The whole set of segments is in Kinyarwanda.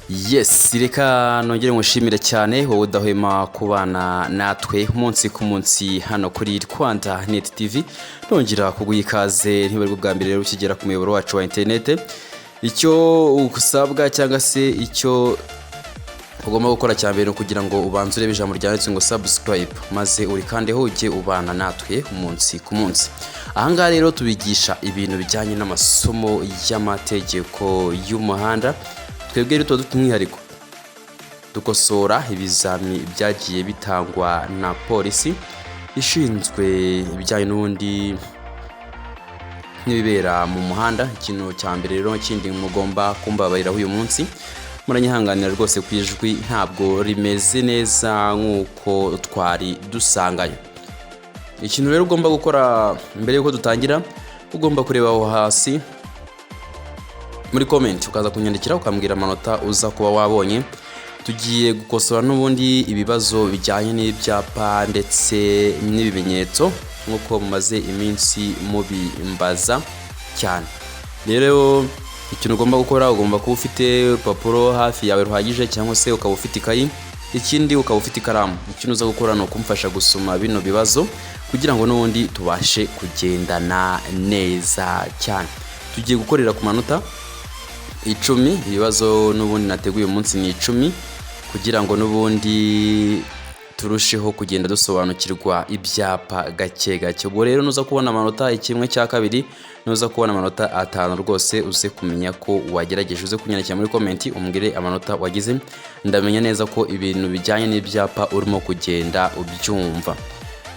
Yes, reka nongere ngushimire cyane wowe udahwema kubana natwe umunsi ku munsi hano kuri Rwanda Net TV. Nongera kuguha ikaze ntibari bwa mbere rero ukigera ku muyoboro wacu wa internet. Icyo usabwa cyangwa se icyo ugomba gukora cyambere kugira ngo ubanze urebe ijambo ryanditse ngo subscribe maze uri kandi ujye ubana natwe umunsi ku munsi. Ahangaha rero tubigisha ibintu bijyanye n'amasomo y'amategeko y'umuhanda. Twebwe rero dufite umwihariko dukosora ibizami byagiye bitangwa na polisi ishinzwe ibijyanye n'ubundi n'ibibera mu muhanda. Ikintu cya mbere rero kindi mugomba kumbabarira uyu munsi, muranyihanganira rwose ku ijwi ntabwo rimeze neza nk'uko twari dusanganye. Ikintu rero ugomba gukora mbere yuko dutangira, ugomba kureba aho hasi muri comment ukaza kunyandikira ukambwira amanota uza kuba wabonye. Tugiye gukosora n'ubundi ibibazo bijyanye n'ibyapa ndetse n'ibimenyetso nk'uko mumaze iminsi mubimbaza cyane. Rero ikintu ugomba gukora, ugomba kuba ufite urupapuro hafi yawe ruhagije cyangwa se ukaba ufite ikayi, ikindi ukaba ufite ikaramu. Ikintu uza gukora ni ukumfasha gusoma bino bibazo kugira ngo n'ubundi tubashe kugendana neza cyane. Tugiye gukorera ku manota 10. Ibibazo n'ubundi nateguye umunsi ni 10 kugira ngo n'ubundi turusheho kugenda dusobanukirwa ibyapa gake gake. Ubwo rero nuza kubona amanota 1/2, nuza kubona amanota 5 rwose uze kumenya ko wagerageje. Uze kunyandikira muri comment umbwire amanota wagize, ndamenya neza ko ibintu bijyanye n'ibyapa urimo kugenda ubyumva.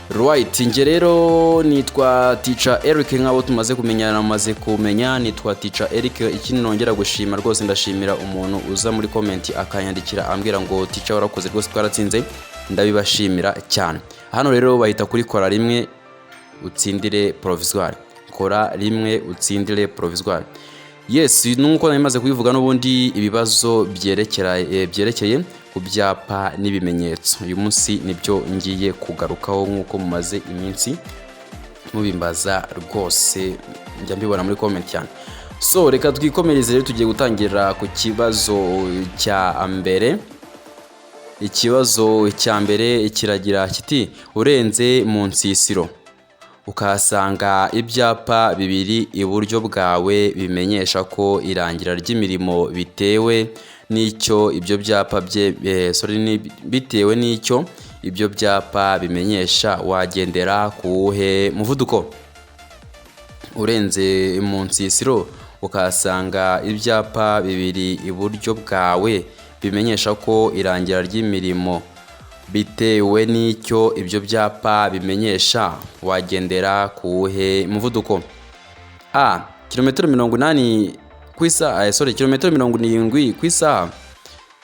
Right, nje rero nitwa Teacher Eric, nk'abo tumaze kumenyana maze kumenya nitwa Teacher Eric. Ikindi nongera gushima rwose, ndashimira umuntu uza muri comment akanyandikira ambwira ngo Teacher warakoze rwose twaratsinze, ndabibashimira cyane. Hano rero bahita kuri kora rimwe utsindire provisoire, kora rimwe utsindire provisoire. Yes, nuko namaze kubivuga n'ubundi ibibazo byerekeye ku byapa n'ibimenyetso. Uyu munsi nibyo ngiye kugarukaho nk'uko mumaze iminsi mubimbaza rwose, njya mbibona muri comment cyane. So reka twikomereze rero, tugiye gutangira ku kibazo cya mbere. Ikibazo cya mbere kiragira kiti urenze mu nsisiro ukahasanga ibyapa bibiri iburyo bwawe bimenyesha ko irangira ry'imirimo bitewe n'icyo ibyo byapa bitewe n'icyo ibyo byapa bimenyesha, wagendera kuwuhe muvuduko? Urenze mu nsisiro ukahasanga ibyapa bibiri iburyo bwawe bimenyesha ko irangira ry'imirimo bitewe n'icyo ibyo byapa bimenyesha, wagendera kuwuhe muvuduko? A. Kilometero 80 ku isaha, kilometero 70 ku isaha.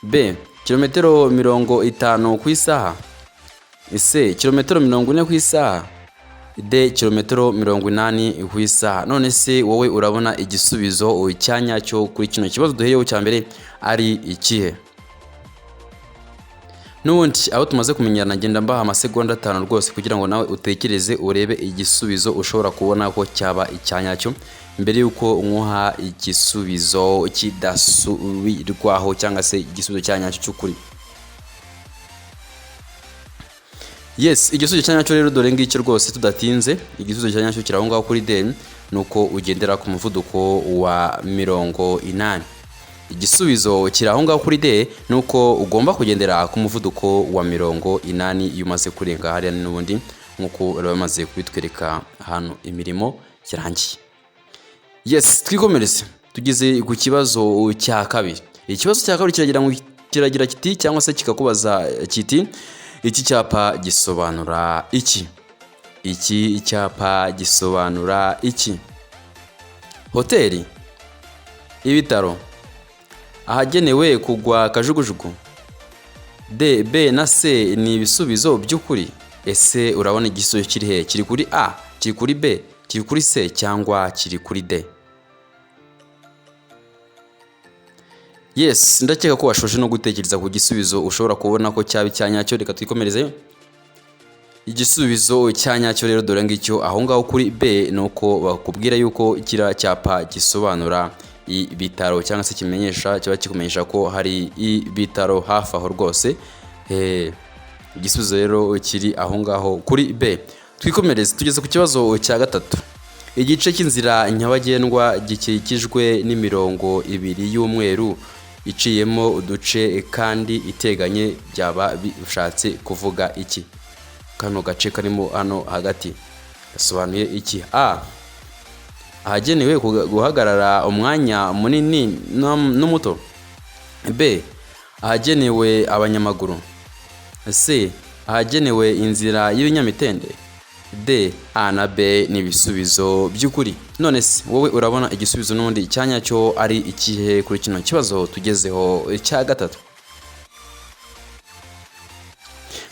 B. Kilometero 50 ku isaha. C. Kilometero 40 ku isaha. D. Kilometero 80 ku isaha. None se wowe urabona igisubizo cyanya cyo kuri kino kibazo duheyeho cya mbere ari ikihe? Nubundi aho tumaze kumenyana ngenda mbaha amasegonda 5 rwose kugira ngo nawe utekereze urebe igisubizo ushobora kubona ko cyaba icyanyacyo mbere yuko nkuha igisubizo kidasubirwaho cyangwa se igisubizo cyanyacyo cy'ukuri. Yes, igisubizo cyanyacyo rero dore ngicyo rwose tudatinze. Igisubizo cyanyacyo kiraho ngaho kuri D, nuko ugendera ku muvuduko wa 80. Igisubizo kiraho ngaho kuri D nuko ugomba kugendera ku muvuduko wa 80 iyo umaze kurenga hariya n'ubundi nkuko bamaze kubitwereka hano imirimo yarangiye. Yes, twikomereze tugize ku kibazo cya kabiri. Ikibazo cya kabiri kiragira kiti cyangwa se kikakubaza kiti iki cyapa gisobanura iki? Iki cyapa gisobanura iki? Hoteli, ibitaro, ahagenewe kugwa kajugujugu. D, B na C ni ibisubizo by'ukuri. Ese urabona igisubizo kiri he? Kiri kuri A, kiri kuri B, kiri kuri C cyangwa kiri kuri D? Yes, ndakeka ko washoshe no gutekereza ku gisubizo ushobora kubona ko cyaba icyanyacyo. Reka twikomereze. Igisubizo cyanyacyo rero dore ngicyo aho ngaho kuri B nuko bakubwira yuko kira cyapa gisobanura ibitaro cyangwa se kimenyesha kiba kikumenyesha ko hari ibitaro hafi aho rwose. Igisubizo rero kiri aho ngaho kuri B. Twikomereze tugeze ku kibazo cya gatatu. Igice cy'inzira nyabagendwa gikikijwe n'imirongo ibiri y'umweru iciyemo uduce kandi iteganye byaba bishatse kuvuga iki? Kano gace karimo hano hagati gasobanuye iki? A. Ahagenewe guhagarara umwanya munini n'umuto. B. Ahagenewe abanyamaguru. C. Ahagenewe inzira y'ibinyamitende. D. A na B ni ibisubizo by'ukuri. None se wowe urabona igisubizo n'undi cyanya cyo ari ikihe kuri kino kibazo tugezeho cya gatatu?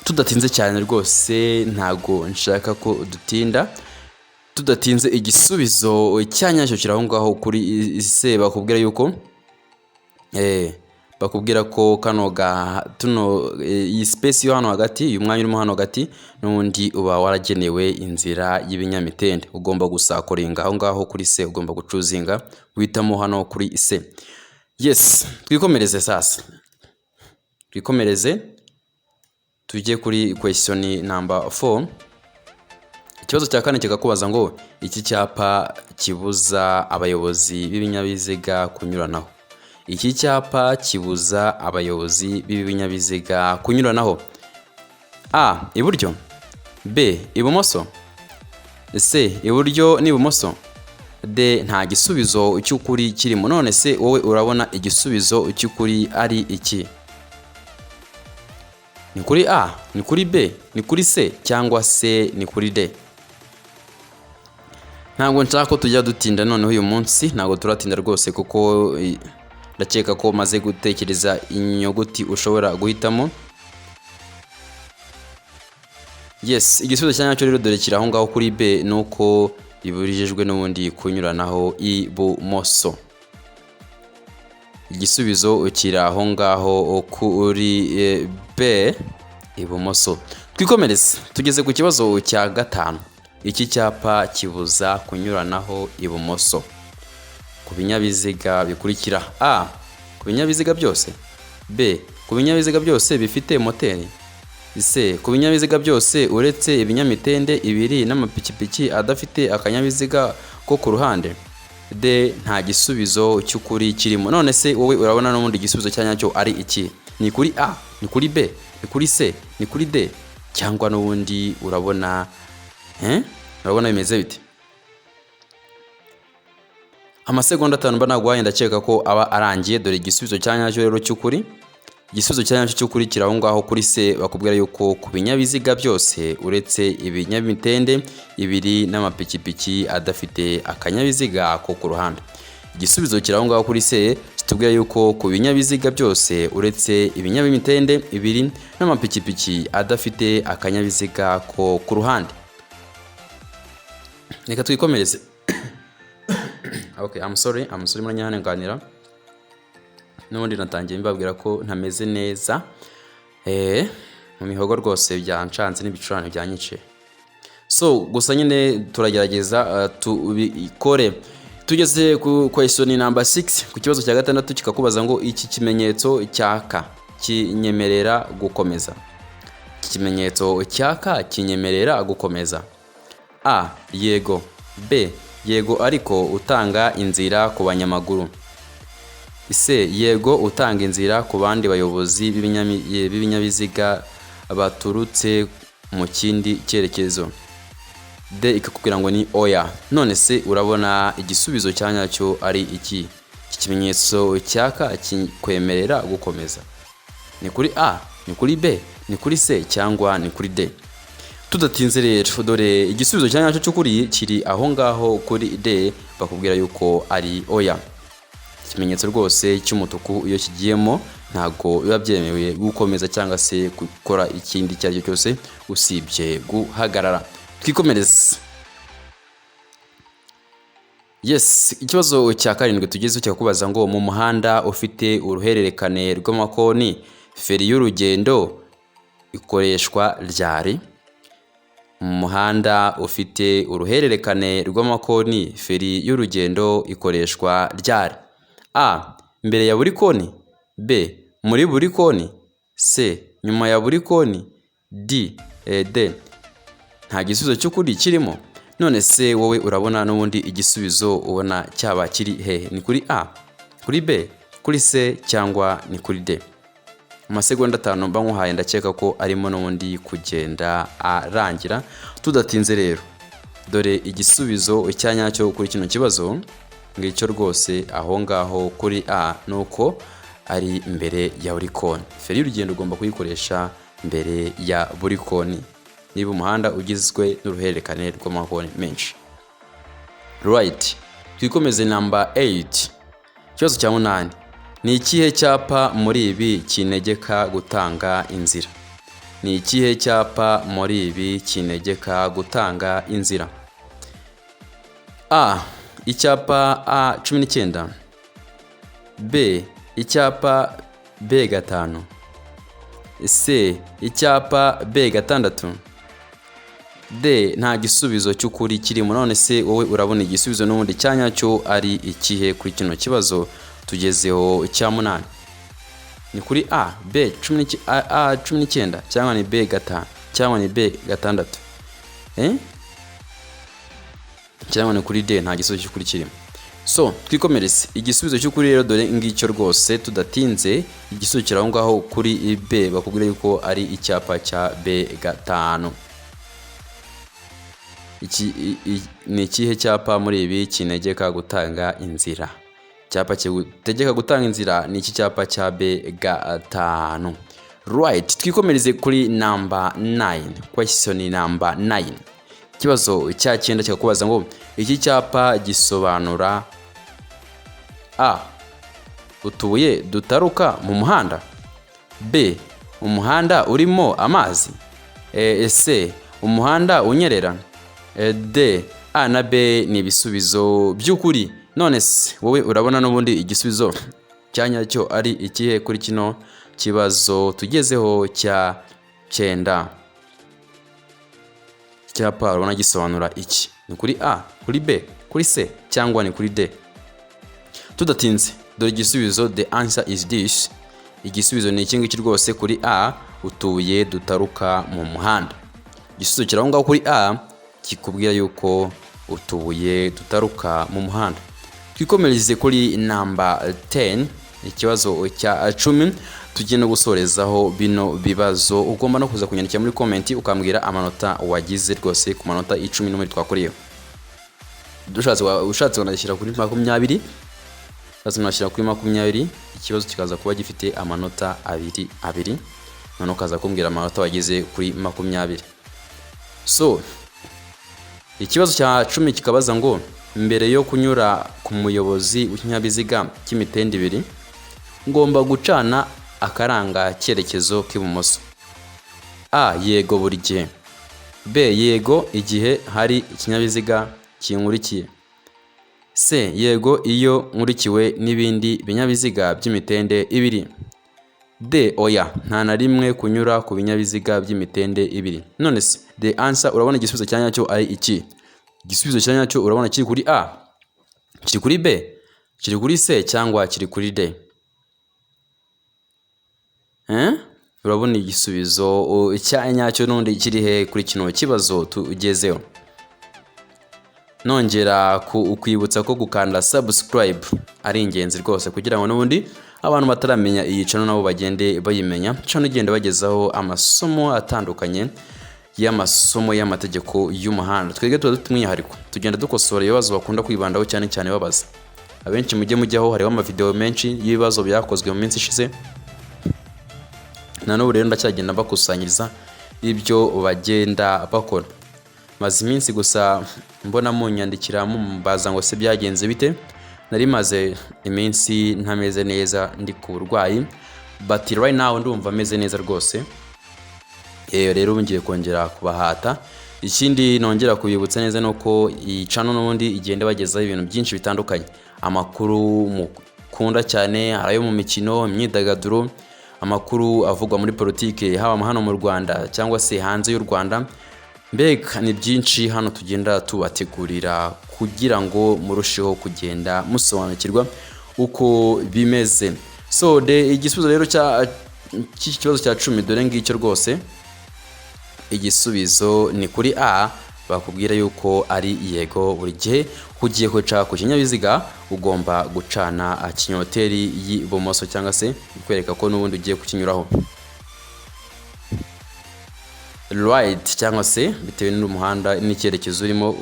Tudatinze cyane rwose, ntago nshaka ko dutinda. Tudatinze igisubizo cyanya cyo kiraho ngaho kuri C. Bakubwira yuko bakubwira ko iyi space yo hano hagati, uyu mwanya urimo hano hagati n'undi uba waragenewe inzira y'ibinyamitende. Ugomba gusakoringa aho ngaho kuri C, ugomba gucuzinga guhitamo hano kuri C. Yes, twikomereze sasa. Twikomereze tujye kuri question number 4. Ikibazo cya kane kikakubaza ngo iki cyapa kibuza abayobozi b'ibinyabiziga kunyuranaho. Iki cyapa kibuza abayobozi b'ibinyabiziga kunyuranaho. A. Iburyo. B. Ibumoso. C. Iburyo n'ibumoso. D. Nta gisubizo cy'ukuri kirimo. None se wowe urabona igisubizo cy'ukuri ari iki? Ni kuri A, ni kuri B, ni kuri C cyangwa se ni kuri D? Ntabwo nshaka ko tujya dutinda noneho uyu munsi, ntabwo turatinda rwose kuko ndakeka ko maze gutekereza inyuguti ushobora guhitamo. Yes, igisubizo cyanyacyo rero dore kiri aho ngaho kuri B, nuko biburijejwe n'ubundi kunyuranaho ibumoso. Igisubizo kiri aho ngaho kuri B, ibumoso. Twikomereze tugeze ku kibazo cya gatanu. Iki cyapa kibuza kunyuranaho ibumoso ku binyabiziga bikurikira. A. Ku binyabiziga byose. B. Ku binyabiziga byose bifite moteri. C. Ku binyabiziga byose uretse ibinyamitende ibiri n'amapikipiki adafite akanyabiziga ko ku ruhande. D. Nta gisubizo cy'ukuri kirimo. None se wowe urabona n'ubundi igisubizo cyanyacyo ari iki? Ni kuri A, ni kuri B, ni kuri C, ni kuri D cyangwa n'ubundi urabona urabona bimeze bite? Amasegonda 5 mba nagwaye, ndakeka ko aba arangiye. Dore igisubizo cyanyacyo rero cy'ukuri. Igisubizo cyanyacyo cy'ukuri kiri aho ngaho kuri C. Bakubwira yuko ku binyabiziga byose uretse ibinyamitende ibiri n'amapikipiki adafite akanyabiziga ko ku ruhande. Igisubizo kiri aho ngaho kuri C kitubwira yuko ku binyabiziga byose uretse ibinyamitende ibiri n'amapikipiki adafite akanyabiziga ko ku ruhande. Reka twikomereze. Okay, I'm sorry muranyanganira. N'ubundi natangiye mbabwira ko ntameze neza. Mu mihogo rwose byancanze n'ibicurane byanyice. So gusa nyine turagerageza tubikore. Tugeze ku question number 6 ku kibazo cya gatandatu kikakubaza ngo iki kimenyetso cyaka kinyemerera gukomeza. Iki kimenyetso cyaka kinyemerera gukomeza. A. Yego. B. Yego ariko utanga inzira ku banyamaguru. C. Yego utanga inzira ku bandi bayobozi b'ibinyabiziga baturutse mu kindi cyerekezo. D. Ikakubwira ngo ni oya. None se urabona igisubizo cyanyacyo ari iki? Iki kimenyetso cyaka kikwemerera gukomeza. Ni kuri A, ni kuri B, ni kuri C cyangwa ni kuri D? Tudatinze rero dore igisubizo cyanyacyo cy'ukuri kiri aho ngaho kuri D. Bakubwira yuko ari oya. Ikimenyetso rwose cy'umutuku iyo kigiyemo ntago biba byemewe gukomeza cyangwa se gukora ikindi cyari cyo cyose usibye guhagarara. Twikomereze. Yes, ikibazo cya karindwi tugeze cyakubaza ngo mu muhanda ufite uruhererekane rw'amakoni feri y'urugendo ikoreshwa ryari? Mu muhanda ufite uruhererekane rw'amakoni feri y'urugendo ikoreshwa ryari? A. Mbere ya buri koni. B. Muri buri koni. C. Nyuma ya buri koni. D. Nta gisubizo cy'ukuri kirimo. None se wowe urabona n'ubundi igisubizo ubona cyaba kiri hehe? Ni kuri A, kuri B, kuri C cyangwa ni kuri D? Amasegonda 5 mba nkuhaye, ndakeka ko arimo n'ubundi kugenda arangira. Tudatinze rero, dore igisubizo cyanyacyo kuri kino kibazo ngicyo rwose aho ngaho kuri A, nuko ari mbere ya buri koni. Feri y'urugendo ugomba kuyikoresha mbere ya buri koni niba umuhanda ugizwe n'uruhererekane rw'amakoni menshi. Right. Twikomeze number 8. Ikibazo cya 8. Ni ikihe cyapa muri ibi kinegeka gutanga inzira? Ni ikihe cyapa muri ibi kinegeka gutanga inzira? A. Icyapa A19. B. Icyapa B5. C. Icyapa B6. D. Nta gisubizo cy'ukuri kirimo. None se wowe urabona igisubizo n'ubundi cyanyacyo ari ikihe kuri kino kibazo tugezeho cya 8? Ni kuri A, B, A19 cyangwa ni B5 cyangwa ni B6? Cyangwa ni kuri D? Nta gisubizo cy'ukuri kirimo. So twikomereze igisubizo cy'ukuri rero, dore ngicyo rwose tudatinze. Igisubizo kiraho ngaho kuri B, bakubwira yuko ari icyapa cya B5. Ni ikihe cyapa muri ibi kinegeka gutanga inzira? Icyapa kitegeka gutanga inzira ni iki cyapa cya B5. Right. Twikomereze kuri number 9. Question number 9. Ikibazo cya 9 kikakubaza ngo iki cyapa gisobanura A. Utubuye dutaruka mu muhanda. B. Umuhanda urimo amazi. C. Umuhanda unyerera. D. A na B ni ibisubizo by'ukuri. None se wowe urabona n'ubundi igisubizo cyanyacyo ari ikihe kuri kino kibazo tugezeho cya 9? Icyapa urabona gisobanura iki? Ni kuri A, kuri B, kuri C cyangwa ni kuri D? Tudatinze, dore igisubizo. The answer is this. Igisubizo ni iki ngiki rwose kuri A. Utubuye dutaruka mu muhanda. Igisubizo kiraho ngaho kuri A kikubwira yuko utubuye dutaruka mu muhanda. Twikomereze kuri number 10. Ikibazo cya 10 tugenda gusorezaho bino bibazo. Ugomba no kuza kunyandikira muri comment ukambwira amanota wagize rwose ku manota 10 n'umwe twakoreyeho. Ushatse wanashyira kuri 20. Unashyira kuri 20. Ikibazo kikaza kuba gifite amanota 2. None ukaza kumbwira amanota wagize kuri 20. So ikibazo cya 10 kikabaza ngo mbere yo kunyura ku muyobozi w'ikinyabiziga cy'imitende 2 ngomba gucana akaranga cyerekezo k'ibumoso. A. Yego buri gihe. B. Yego igihe hari ikinyabiziga kinkurikiye. C. Yego iyo nkurikiwe n'ibindi binyabiziga by'imitende 2. D. Oya nta na rimwe kunyura ku binyabiziga by'imitende 2. None se the answer urabona igisubizo cyanyacyo ari iki? Igisubizo cyanyacyo urabona kiri kuri A, kiri kuri B, kiri kuri C cyangwa kiri kuri D? Urabona igisubizo cyanyacyo n'undi kiri he kuri kino kibazo tugezeho? Nongera kwibutsa ko gukanda subscribe ari ingenzi rwose kugira ngo n'ubundi abantu bataramenya iyi channel nabo bagende bayimenya. Channel igenda bagezaho amasomo atandukanye y'amasomo y'amategeko y'umuhanda. Twege tuba tumwihariko tugenda dukosora ibibazo bakunda kwibandaho cyane cyane babaza. Abenshi mujye mujyaho hariho amavideo menshi y'ibibazo byakozwe mu minsi ishize. Nano rero ndacyagenda bakusanyiriza ibyo bagenda bakora. Maze iminsi gusa mbona munyandikira mumbaza ngo se byagenze bite. Nari maze iminsi ntameze neza ndi ku burwayi, but right now ndumva meze neza rwose. Rero ngiye kongera kubahata. Ikindi nongera kubibutsa neza nuko iyi channel n'ubundi igenda bagezaho ibintu byinshi bitandukanye. Amakuru mukunda cyane arayo mu mikino, imyidagaduro, amakuru avugwa muri politike haba hano mu Rwanda cyangwa se hanze y'u Rwanda. Mbega ni byinshi hano tugenda tubategurira kugira ngo murusheho kugenda musobanukirwa uko bimeze. So igisubizo rero cy'iki kibazo cya 10 dore ngicyo rwose, igisubizo ni kuri A, bakubwira yuko ari yego. Buri gihe ugiye guca ku kinyabiziga ugomba gucana kinyoteri y'ibumoso cyangwa se kwereka ko n'ubundi ugiye kukinyuraho. Right cyangwa se bitewe n'umuhanda n'icyerekezo urimo,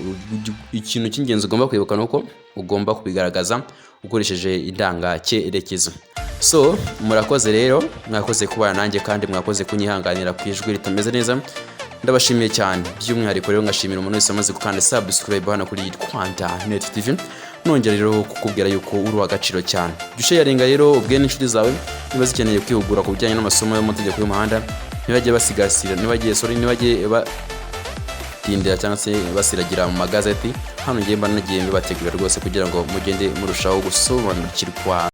ikintu cy'ingenzi ugomba kwibuka nuko ugomba kubigaragaza ukoresheje indangacyerekezo. So murakoze rero, mwakoze kubana nanjye kandi mwakoze kunyihanganira ku ijwi ritameze neza. Ndabashimiye cyane, by'umwihariko rero ngashimira umuntu wese amaze gukanda subscribe hano kuri Rwanda Net TV. Nongera rero kukubwira yuko uri w'agaciro cyane. Dusharinga rero ubwe n'inshuti zawe niba zikeneye kwihugura ku bijyanye n'amasomo y'amategeko y'umuhanda, ntibajye basigasira, ntibajye batindira cyangwa se basiragira mu magazeti. Hano ngiye mba nagiye mbibategurira rwose kugira ngo mugende murushaho gusobanukirwa.